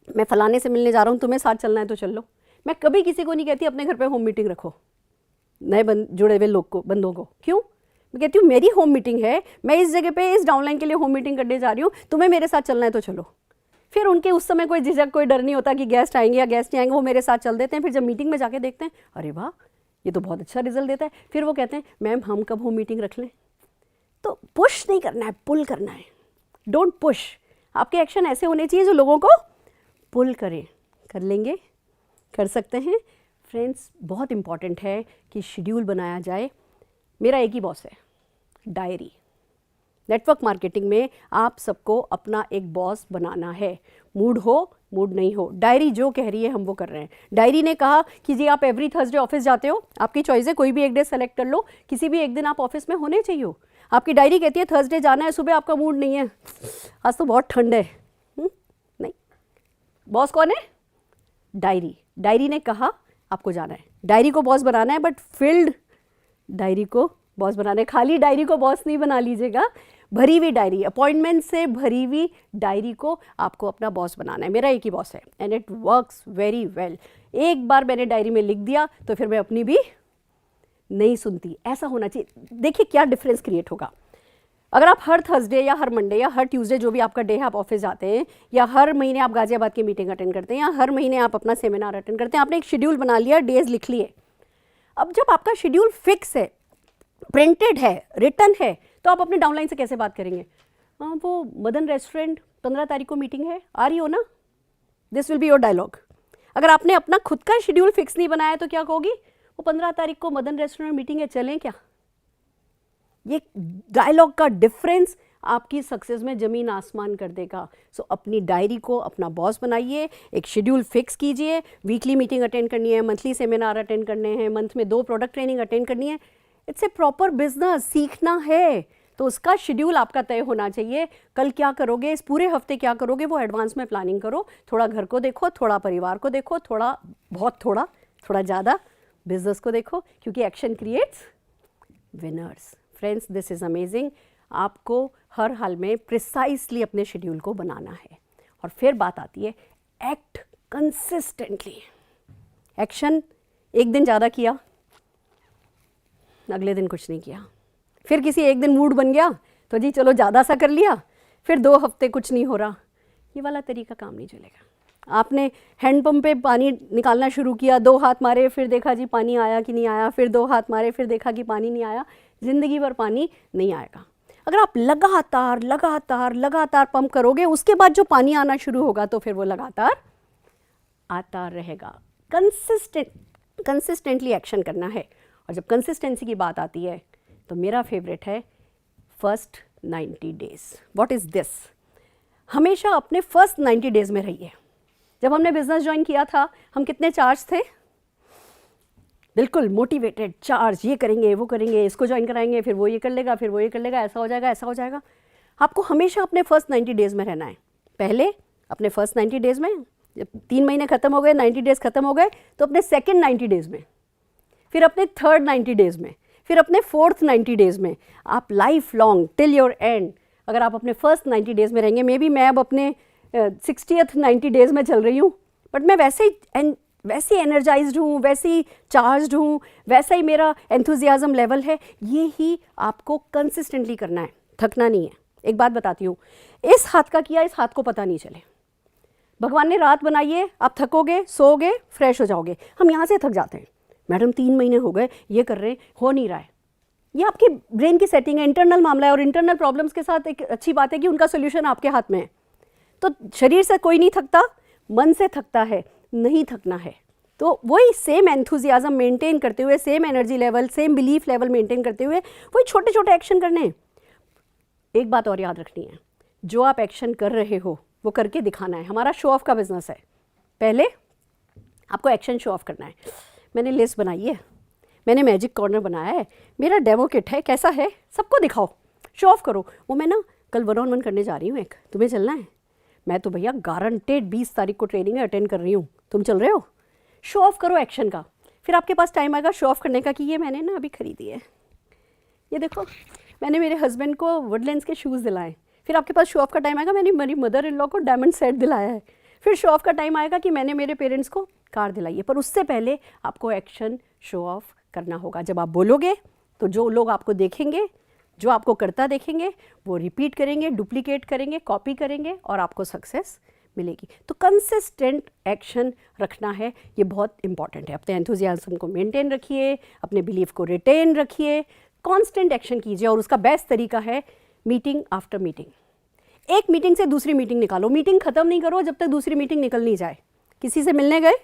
मैं फलाने से मिलने जा रहा हूँ, तुम्हें साथ चलना है तो चल लो। मैं कभी किसी को नहीं कहती अपने घर पे होम मीटिंग रखो नए जुड़े हुए लोग को, बंदों को। क्यों? मैं कहती हूँ मेरी होम मीटिंग है, मैं इस जगह पे इस डाउनलाइन के लिए होम मीटिंग करने जा रही हूँ, तुम्हें मेरे साथ चलना है तो चलो। फिर उनके उस समय कोई झिझक, कोई डर नहीं होता कि गेस्ट आएंगे या गेस्ट नहीं आएंगे, वो मेरे साथ चल देते हैं। फिर जब मीटिंग में जाके देखते हैं, अरे वाह ये तो बहुत अच्छा रिजल्ट देता है। फिर वो कहते हैं मैम हम कब होम मीटिंग रख लें। तो पुश नहीं करना है, पुल करना है। Don't push. आपके एक्शन ऐसे होने चाहिए जो लोगों को पुल करें। कर लेंगे, कर सकते हैं। फ्रेंड्स, बहुत इम्पॉर्टेंट है कि शेड्यूल बनाया जाए। मेरा एक ही बॉस है, डायरी। नेटवर्क मार्केटिंग में आप सबको अपना एक बॉस बनाना है। मूड हो, मूड नहीं हो, डायरी जो कह रही है हम वो कर रहे हैं। डायरी ने कहा कि जी आप एवरी थर्सडे ऑफिस जाते हो, आपकी चॉइस है, कोई भी एक डे सेलेक्ट कर लो, किसी भी एक दिन आप ऑफिस में होने चाहिए हो। आपकी डायरी कहती है थर्सडे जाना है, सुबह आपका मूड नहीं है, आज तो बहुत ठंड है, नहीं। बॉस कौन है? डायरी। डायरी ने कहा आपको जाना है, डायरी को बॉस बनाना है, बट फिल्ड डायरी को बॉस बनाना है। खाली डायरी को बॉस नहीं बना लीजिएगा, भरी हुई डायरी, अपॉइंटमेंट से भरी हुई डायरी को आपको अपना बॉस बनाना है। मेरा एक ही बॉस है and it works very well. एक बार मैंने डायरी में लिख दिया तो फिर मैं अपनी भी नहीं सुनती। ऐसा होना चाहिए। देखिए क्या डिफरेंस क्रिएट होगा अगर आप हर थर्सडे या हर मंडे या हर ट्यूसडे जो भी आपका डे है आप ऑफिस जाते हैं, या हर महीने आप गाजियाबाद की मीटिंग अटेंड करते हैं, या हर महीने आप अपना सेमिनार अटेंड करते हैं। आपने एक शेड्यूल बना लिया, डेज लिख लिए। अब जब आपका शेड्यूल फिक्स है, प्रिंटेड है, रिटन है, तो आप अपने डाउनलाइन से कैसे बात करेंगे? हाँ, वो मदन रेस्टोरेंट 15 तारीख को मीटिंग है, आ रही हो ना? This will be your dialogue. अगर आपने अपना खुद का शेड्यूल फिक्स नहीं बनाया तो क्या कहोगी? वो 15 तारीख को मदन रेस्टोरेंट मीटिंग है, चलें क्या? ये डायलॉग का डिफरेंस आपकी सक्सेस में ज़मीन आसमान कर देगा। सो अपनी डायरी को अपना बॉस बनाइए, एक शेड्यूल फिक्स कीजिए। वीकली मीटिंग अटेंड करनी है, मंथली सेमिनार अटेंड करने हैं, मंथ में 2 प्रोडक्ट ट्रेनिंग अटेंड करनी है। इट्स ए प्रॉपर बिजनेस, सीखना है तो उसका शेड्यूल आपका तय होना चाहिए। कल क्या करोगे, इस पूरे हफ्ते क्या करोगे, वो एडवांस में प्लानिंग करो। थोड़ा घर को देखो, थोड़ा परिवार को देखो, थोड़ा बहुत थोड़ा ज़्यादा बिजनेस को देखो, क्योंकि action creates winners. Friends, this is amazing. आपको हर हाल में प्रिसाइसली अपने शेड्यूल को बनाना है। और फिर बात आती है एक्ट कंसिस्टेंटली। एक्शन एक दिन ज़्यादा किया, अगले दिन कुछ नहीं किया, फिर किसी एक दिन मूड बन गया तो जी चलो ज़्यादा सा कर लिया, फिर 2 हफ्ते कुछ नहीं हो रहा। ये वाला तरीका काम नहीं चलेगा। आपने हैंडपम्प पे पानी निकालना शुरू किया, 2 हाथ मारे, फिर देखा जी पानी आया कि नहीं आया, फिर 2 हाथ मारे, फिर देखा कि पानी नहीं आया, ज़िंदगी भर पानी नहीं आएगा। अगर आप लगातार पंप करोगे, उसके बाद जो पानी आना शुरू होगा तो फिर वो लगातार आता रहेगा। कंसिस्टेंटली एक्शन करना है। और जब कंसिस्टेंसी की बात आती है तो मेरा फेवरेट है first 90 days. What is this? हमेशा अपने फर्स्ट 90 डेज में रहिए। जब हमने बिजनेस ज्वाइन किया था, हम कितने चार्ज थे? बिल्कुल मोटिवेटेड, चार्ज, ये करेंगे, वो करेंगे, इसको ज्वाइन कराएंगे, फिर वो ये कर लेगा, फिर वो ये कर लेगा, ऐसा हो जाएगा, ऐसा हो जाएगा। आपको हमेशा अपने फर्स्ट 90 डेज में रहना है। पहले अपने फर्स्ट 90 डेज में, जब 3 महीने खत्म हो गए, 90 डेज खत्म हो गए, तो अपने सेकेंड 90 डेज में, फिर अपने थर्ड 90 डेज में, फिर अपने फोर्थ 90 डेज में। आप life long till your and अगर आप अपने फर्स्ट 90 डेज में रहेंगे, मे बी मैं अब अपने 60th 90 डेज में चल रही हूँ, बट मैं वैसे एनर्जाइज्ड हूँ, वैसे ही चार्ज्ड हूँ, वैसा ही मेरा एंथुजियाज्म लेवल है। ये ही आपको कंसिस्टेंटली करना है, थकना नहीं है। एक बात बताती हूँ, इस हाथ का किया इस हाथ को पता नहीं चले। भगवान ने रात बनाई है, आप थकोगे, सोओगे, फ्रेश हो जाओगे। हम यहाँ से थक जाते हैं, मैडम 3 महीने हो गए ये कर रहे हैं, हो नहीं रहा है। ये आपके ब्रेन की सेटिंग है, इंटरनल मामला है। और इंटरनल प्रॉब्लम्स के साथ एक अच्छी बात है कि उनका सोल्यूशन आपके हाथ में है। तो शरीर से कोई नहीं थकता, मन से थकता है, नहीं थकना है। तो वही सेम एंथुजियाज्म मेंटेन करते हुए, same energy level, same belief level maintain करते हुए वही छोटे छोटे एक्शन करने हैं। एक बात और याद रखनी है, जो आप एक्शन कर रहे हो वो करके दिखाना है। हमारा शो ऑफ का बिजनेस है, पहले आपको एक्शन शो ऑफ करना है। मैंने लिस्ट बनाई है, मैंने मैजिक कॉर्नर बनाया है, मेरा डेमो किट है, कैसा है सबको दिखाओ, शो ऑफ करो। वो मैं ना कल 1-on-1 करने जा रही हूँ, एक तुम्हें चलना है? मैं तो भैया गारंटेड 20 तारीख को ट्रेनिंग है, अटेंड कर रही हूँ, तुम चल रहे हो? शो ऑफ करो एक्शन का। फिर आपके पास टाइम आएगा शो ऑफ करने का कि ये मैंने ना अभी खरीदी है, ये देखो मैंने मेरे हस्बैंड को वुडलैंड्स के शूज़ दिलाए। फिर आपके पास शो ऑफ का टाइम आएगा, मैंने मेरी मदर इन लॉ को डायमंड सेट दिलाया है। फिर शो ऑफ का टाइम आएगा कि मैंने मेरे पेरेंट्स को कार दिलाई है। पर उससे पहले आपको एक्शन शो ऑफ करना होगा। जब आप बोलोगे तो जो लोग आपको देखेंगे, जो आपको करता देखेंगे, वो रिपीट करेंगे, डुप्लीकेट करेंगे, कॉपी करेंगे और आपको सक्सेस मिलेगी। तो कंसिस्टेंट एक्शन रखना है, ये बहुत इंपॉर्टेंट है। अपने एंथुजियाज्म को मेंटेन रखिए, अपने बिलीफ को रिटेन रखिए, कांस्टेंट एक्शन कीजिए। और उसका बेस्ट तरीका है मीटिंग आफ्टर मीटिंग। एक मीटिंग से दूसरी मीटिंग निकालो, मीटिंग खत्म नहीं करो जब तक दूसरी मीटिंग निकल नहीं जाए। किसी से मिलने गए,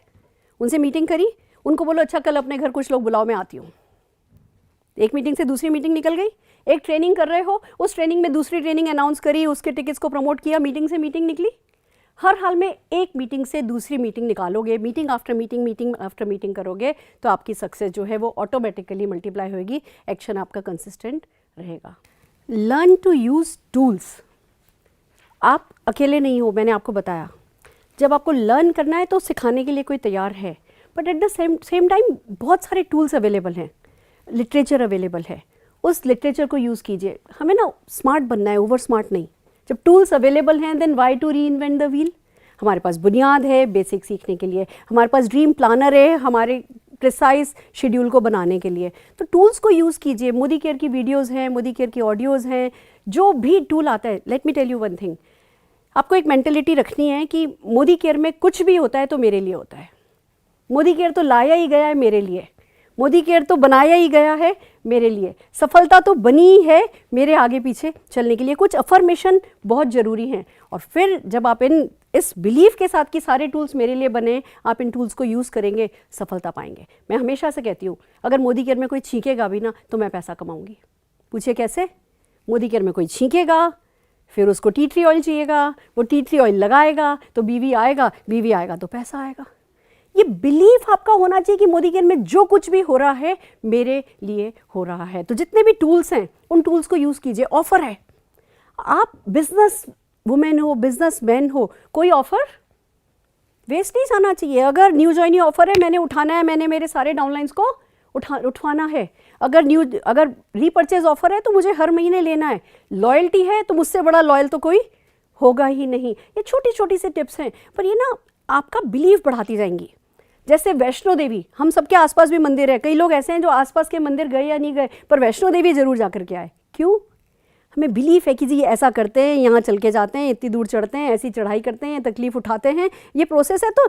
उनसे मीटिंग करी, उनको बोलो अच्छा कल अपने घर कुछ लोग बुलाओ, मैं आती हूँ। एक मीटिंग से दूसरी मीटिंग निकल गई। एक ट्रेनिंग कर रहे हो, उस ट्रेनिंग में दूसरी ट्रेनिंग अनाउंस करी, उसके टिकट्स को प्रमोट किया, मीटिंग से मीटिंग निकली। हर हाल में एक मीटिंग से दूसरी मीटिंग निकालोगे, मीटिंग आफ्टर मीटिंग करोगे तो आपकी सक्सेस जो है वो ऑटोमेटिकली मल्टीप्लाई होगी, एक्शन आपका कंसिस्टेंट रहेगा। Learn to use tools. आप अकेले नहीं हो, मैंने आपको बताया। जब आपको लर्न करना है तो सिखाने के लिए कोई तैयार है, but at the same time बहुत सारे टूल्स अवेलेबल हैं, लिटरेचर अवेलेबल है, उस लिटरेचर को यूज़ कीजिए। हमें ना स्मार्ट बनना है, ओवर स्मार्ट नहीं। जब टूल्स अवेलेबल हैं then why to reinvent the wheel. हमारे पास बुनियाद है बेसिक सीखने के लिए, हमारे पास ड्रीम प्लानर है हमारे प्रिसाइज शेड्यूल को बनाने के लिए। तो टूल्स को यूज़ कीजिए। मोदी केयर की वीडियोज़ हैं, मोदी केयर की ऑडियोज़ हैं, जो भी टूल आता है। Let me tell you one thing, आपको एक मेंटेलिटी रखनी है कि मोदी केयर में कुछ भी होता है तो मेरे लिए होता है। मोदी केयर तो लाया ही गया है मेरे लिए, मोदी केयर तो बनाया ही गया है मेरे लिए, सफलता तो बनी है मेरे आगे पीछे चलने के लिए। कुछ अफर्मेशन बहुत ज़रूरी हैं। और फिर जब आप इस बिलीफ के साथ कि सारे टूल्स मेरे लिए बने, आप इन टूल्स को यूज़ करेंगे, सफलता पाएंगे। मैं हमेशा से कहती हूँ अगर मोदी केयर में कोई छींकेगा भी ना तो मैं पैसा कमाऊँगी। पूछिए कैसे? मोदी केयर में कोई छींकेगा, फिर उसको टी ट्री ऑयल चाहिएगा, वो टी ट्री ऑयल लगाएगा तो बीवी आएगा तो पैसा आएगा। ये बिलीफ आपका होना चाहिए कि मोदी केयर में जो कुछ भी हो रहा है मेरे लिए हो रहा है। तो जितने भी टूल्स हैं उन टूल्स को यूज़ कीजिए। ऑफर है, आप बिजनेस वुमेन हो, बिजनेस मैन हो, कोई ऑफर वेस्ट नहीं जाना चाहिए। अगर न्यू जॉइनिंग ऑफर है, मैंने उठाना है, मैंने मेरे सारे डाउनलाइंस को उठवाना है। अगर रीपर्चेज ऑफर है तो मुझे हर महीने लेना है। लॉयल्टी है तो मुझसे बड़ा लॉयल तो कोई होगा ही नहीं। ये छोटी छोटी से टिप्स हैं, पर ये ना आपका बिलीव बढ़ाती जाएंगी। जैसे वैष्णो देवी, हम सबके आसपास भी मंदिर है। कई लोग ऐसे हैं जो आसपास के मंदिर गए या नहीं गए, पर वैष्णो देवी जरूर जाकर के आए। क्यों? हमें बिलीफ है कि जी ये ऐसा करते हैं, यहाँ चल के जाते हैं, इतनी दूर चढ़ते हैं, ऐसी चढ़ाई करते हैं, तकलीफ उठाते हैं, ये प्रोसेस है तो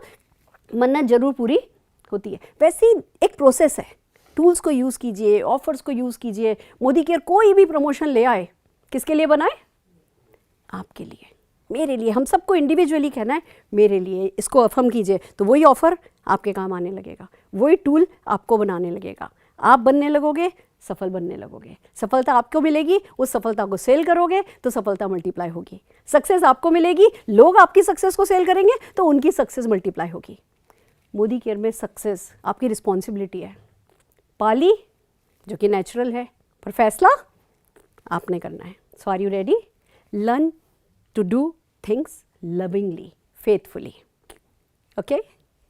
मन्नत जरूर पूरी होती है। वैसे ही एक प्रोसेस है। टूल्स को यूज़ कीजिए, ऑफर्स को यूज़ कीजिए। मोदी केयर कोई भी प्रमोशन ले आए, किसके लिए बनाए? आपके लिए, मेरे लिए। हम सबको इंडिविजुअली कहना है मेरे लिए। इसको अफर्म कीजिए तो वही ऑफर आपके काम आने लगेगा, वही टूल आपको बनाने लगेगा। आप बनने लगोगे, सफल बनने लगोगे, सफलता आपको मिलेगी, उस सफलता को सेल करोगे तो सफलता मल्टीप्लाई होगी। सक्सेस आपको मिलेगी, लोग आपकी सक्सेस को सेल करेंगे तो उनकी सक्सेस मल्टीप्लाई होगी। मोदी केयर में सक्सेस आपकी रिस्पॉन्सिबिलिटी है। पाली जो कि नेचुरल है, पर फैसला आपने करना है। So are you ready? Learn to do things lovingly, faithfully. Okay,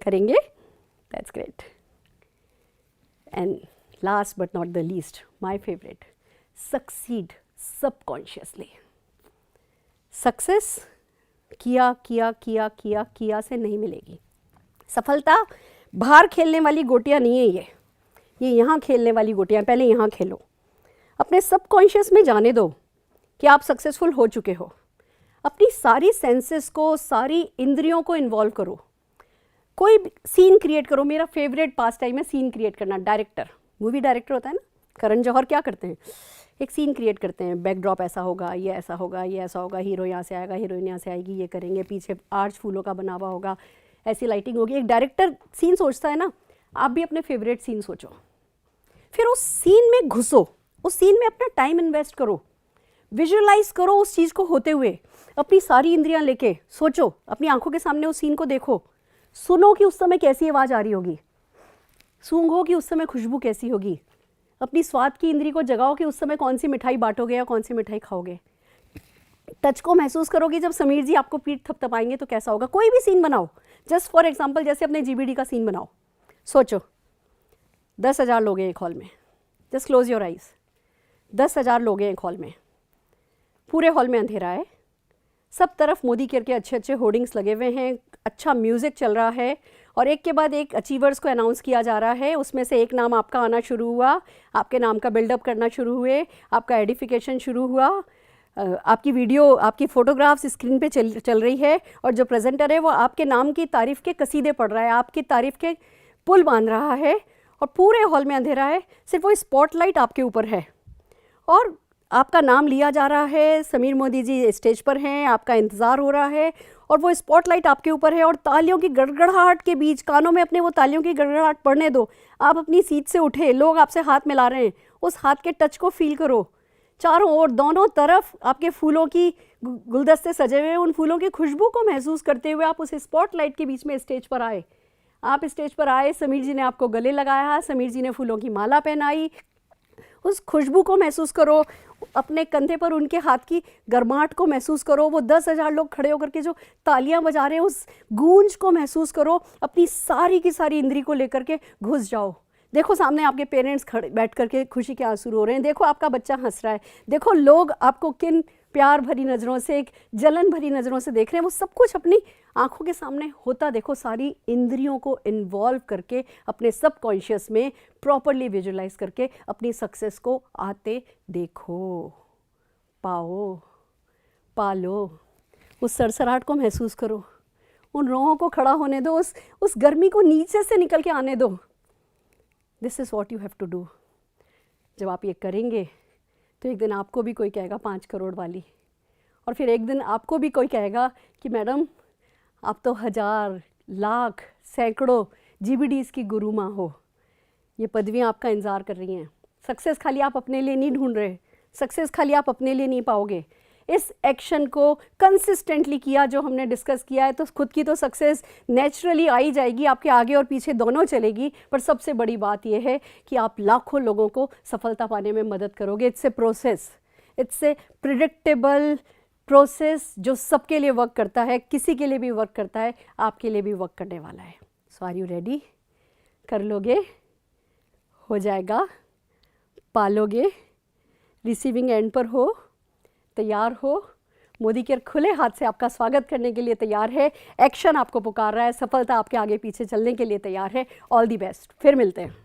करेंगे? That's great. And last but not the least, my favourite, succeed subconsciously. Success किया से नहीं मिलेगी। सफलता बाहर खेलने वाली गोटियां नहीं है, ये यहाँ खेलने वाली गोटियां। पहले यहाँ खेलो, अपने सबकॉन्शियस में जाने दो कि आप सक्सेसफुल हो चुके हो। अपनी सारी सेंसेस को, सारी इंद्रियों को इन्वॉल्व करो। कोई सीन क्रिएट करो। मेरा फेवरेट पास टाइम है सीन क्रिएट करना। डायरेक्टर, मूवी डायरेक्टर होता है ना, करण जौहर क्या करते हैं? एक सीन क्रिएट करते हैं। बैकड्रॉप ऐसा होगा, ये ऐसा होगा, ये ऐसा होगा, हीरो यहाँ से आएगा, हीरोइन यहाँ से आएगी, ये करेंगे, पीछे आर्च फूलों का बना हुआ होगा, ऐसी लाइटिंग होगी। एक डायरेक्टर सीन सोचता है ना, आप भी अपने फेवरेट सीन सोचो, फिर उस सीन में घुसो, उस सीन में अपना टाइम इन्वेस्ट करो, विजुअलाइज करो उस चीज़ को होते हुए। अपनी सारी इंद्रियां लेके सोचो, अपनी आंखों के सामने उस सीन को देखो। सुनो कि उस समय कैसी आवाज़ आ रही होगी, सूंघो कि उस समय खुशबू कैसी होगी। अपनी स्वाद की इंद्री को जगाओ कि उस समय कौन सी मिठाई बांटोगे या कौन सी मिठाई खाओगे। टच को महसूस करोगे, जब समीर जी आपको पीठ थपथपाएंगे तो कैसा होगा। कोई भी सीन बनाओ, जस्ट फॉर एग्जाम्पल जैसे अपने जीबीडी का सीन बनाओ। सोचो 10,000 लोग हैं एक हॉल में, जस्ट क्लोज योर आइज। 10,000 लोग हैं एक हॉल में, पूरे हॉल में अंधेरा है, सब तरफ मोदी केयर के अच्छे अच्छे होर्डिंग्स लगे हुए हैं, अच्छा म्यूज़िक चल रहा है और एक के बाद एक अचीवर्स को अनाउंस किया जा रहा है। उसमें से एक नाम आपका आना शुरू हुआ, आपके नाम का बिल्डअप करना शुरू हुए, आपका एडिफिकेशन शुरू हुआ, आपकी वीडियो, आपकी फ़ोटोग्राफ्स स्क्रीन पे चल रही है और जो प्रेजेंटर है वो आपके नाम की तारीफ़ के कसीदे पढ़ रहा है, आपकी तारीफ़ के पुल बांध रहा है और पूरे हॉल में अंधेरा है, सिर्फ वो स्पॉटलाइट आपके ऊपर है और आपका नाम लिया जा रहा है, समीर मोदी जी स्टेज पर हैं, आपका इंतज़ार हो रहा है और वो स्पॉटलाइट आपके ऊपर है और तालियों की गड़गड़ाहट के बीच कानों में अपने वो तालियों की गड़गड़ाहट पड़ने दो। आप अपनी सीट से उठे, लोग आपसे हाथ मिला रहे हैं, उस हाथ के टच को फील करो। चारों ओर दोनों तरफ आपके फूलों की गुलदस्ते सजे हुए हैं, उन फूलों की खुशबू को महसूस करते हुए आप उस स्पॉटलाइट के बीच में स्टेज पर आए। आप स्टेज पर आए, समीर जी ने आपको गले लगाया, समीर जी ने फूलों की माला पहनाई, उस खुशबू को महसूस करो, अपने कंधे पर उनके हाथ की गर्माहट को महसूस करो, वो 10,000 लोग खड़े होकर के जो तालियां बजा रहे हैं उस गूंज को महसूस करो, अपनी सारी की सारी इंद्री को लेकर के घुस जाओ। देखो सामने आपके पेरेंट्स खड़े बैठ करके खुशी के आंसू रो रहे हैं, देखो आपका बच्चा हंस रहा है, देखो लोग आपको किन प्यार भरी नज़रों से, एक जलन भरी नज़रों से देख रहे हैं, वो सब कुछ अपनी आंखों के सामने होता देखो। सारी इंद्रियों को इन्वॉल्व करके अपने सबकॉन्शियस में प्रॉपरली विजुलाइज करके अपनी सक्सेस को आते देखो, पाओ, पालो, उस सरसराहट को महसूस करो, उन रोहों को खड़ा होने दो, उस गर्मी को नीचे से निकल के आने दो। This is what you have to do. जब आप ये करेंगे तो एक दिन आपको भी कोई कहेगा 5 करोड़ वाली, और फिर एक दिन आपको भी कोई कहेगा कि मैडम आप तो 1000, लाख, सैकड़ों GBDs की गुरु माँ हो। ये पदवियाँ आपका इंतज़ार कर रही हैं। सक्सेस खाली आप अपने लिए नहीं ढूंढ रहे, सक्सेस खाली आप अपने लिए नहीं पाओगे। इस एक्शन को कंसिस्टेंटली किया जो हमने डिस्कस किया है तो खुद की तो सक्सेस नेचुरली आई जाएगी, आपके आगे और पीछे दोनों चलेगी। पर सबसे बड़ी बात यह है कि आप लाखों लोगों को सफलता पाने में मदद करोगे। It's a process, it's a predictable process जो सबके लिए वर्क करता है, किसी के लिए भी वर्क करता है, आपके लिए भी वर्क करने वाला है। So are you ready? कर लोगे? हो जाएगा? पालोगे? रिसीविंग एंड पर हो? तैयार हो? मोदी केयर खुले हाथ से आपका स्वागत करने के लिए तैयार है। एक्शन आपको पुकार रहा है, सफलता आपके आगे पीछे चलने के लिए तैयार है। ऑल दी बेस्ट, फिर मिलते हैं।